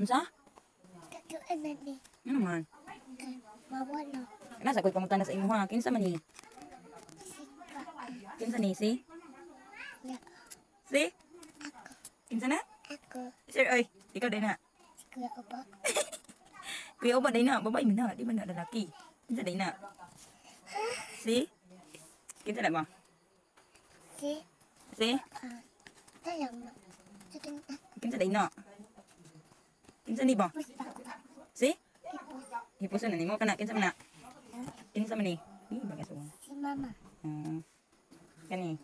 Unsa? Katuan na ni. Ano man? Mawala. Nasa ko'y pangutana sa imo ha. Kinsa man ni? Sika. Kinsa ni si? Ya. Si? Ako. Kinsa na? Ako. Sir, oy. Ikaw din na. Si Kuya Oba. Kuya Oba din na. Babae mo na. Di man na lalaki. Kinsa din na? Si? Kinsa na ba? Si. Si? Dalam na. Sige na. Kinsa din na? Kinsa ni ba? Basta ko ba? Si? Ipos. Hipuson na ni mo. Kana. Kinsa man na? Kinsa man ni? Di ba kaso? Si Mama. Kani.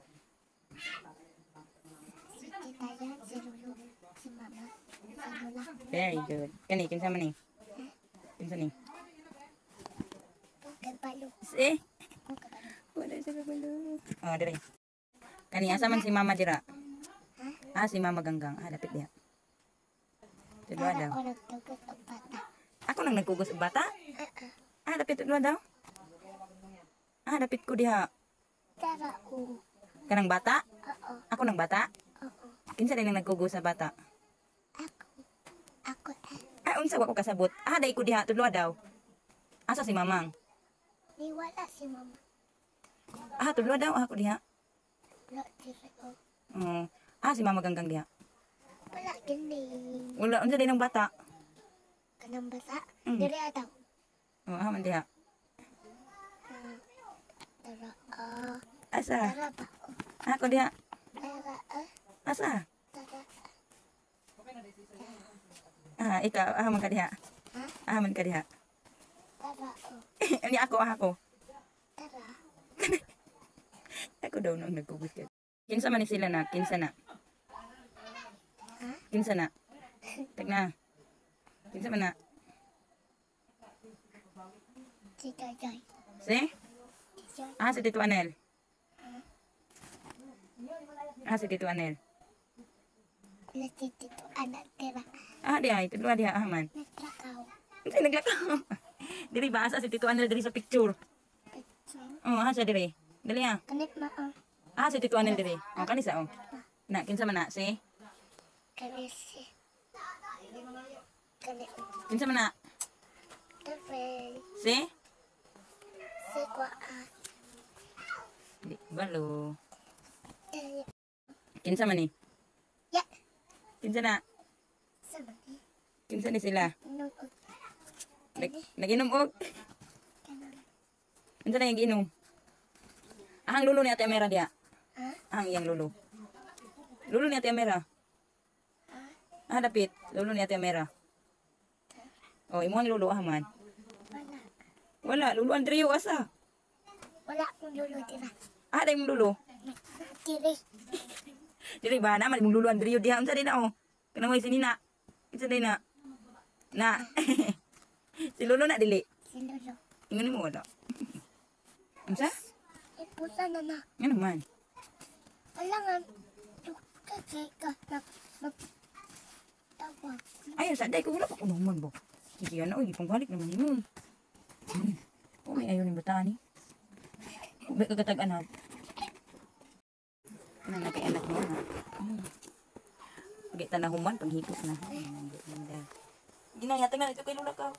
Si Tita Yan. Si Lulu. Si Mama. Si Lola. Very good. Kani. Kinsa man ni? Kinsa ni? Kabalo. Si? Kabalo. Wala sa kabalo. Oh, dire. Kani. Asa man si Mama dira? Si Mama Ganggang. Dapit diha. Tudwa daw. Ako nagtugot ang bata. Ako nang nagkugos og bata? Dapit tudwa daw. Dapit ko diha. Tara ko. Kanang bata? Oo. Ako nang bata? Oo. Kinsa din nang nagkugos sa bata? Ako. Ako. Unsa wa ko kasabot? Dai ko diha tudwa daw. Asa si Mamang? Niwala si Mama. Tudwa daw ako diha. Wala dire ko. Si Mama Ganggang diha. Wala gini. Wala unsa din ang bata? Kanang bata. Dire ataw. Man diha. Tara. Asa? Tara ba? Ako diha. Tara. Asa? Tara. Ikaw man ka diha. Man ka diha. Tara. Ani ako. Tara. Ako daw nang nagkugos ka. Kinsa man ni sila na? Kinsa na? Kinsa na? Tagna. Kinsa man na? Si Joy. Si? Joy. Si Tito Anel. Si Tito Anel. Wala si Tito anak tira. Diha. Tudwa diha. Man. Naglakaw. Kasi naglakaw. Diri ba? Asa si Tito Anel diri sa picture? Picture. Siya diri. Dali Kanit ma si Tito Anel diri. Kanisa Na, kinsa man na? Si? Kanit si. Kanit. Kinsa man na? Tafel. Si? Si Kwaan. Di balo. Kaya. Kinsa man ni? Ya. Kinsa na? Sama ni. Kinsa ni sila? Nung Naginom og? kanan. Kinsa na yung giinom? Ang lulo ni Ate Amera diha. Ang iyang lulo. Lulo ni Ate Amera. Dapit. Lulo ni Ate Amera. Imo ang lulo man. Wala. Wala, lulo Andreo asa. Wala akong lulo tira. Dai mong lulo. Tiri. Dili ba naman mong lulo Andreo diha unsa din na Kanang way sinina. Kinsa din na? Na. Si lulo na dili. Si Lolo. Ingani mo wala. Unsa? Ipusa na na. Ngano man? Wala nga. Kasi ka tawag. Ay, saday ko wala pa ko naman bo. Sige na, pangbalik naman yun. May ayaw ni bata ni. May kagatag-anak. Ano na kay anak mo na. Pagkita na human, paghipos na. Ginayatag na ito kay lula ka.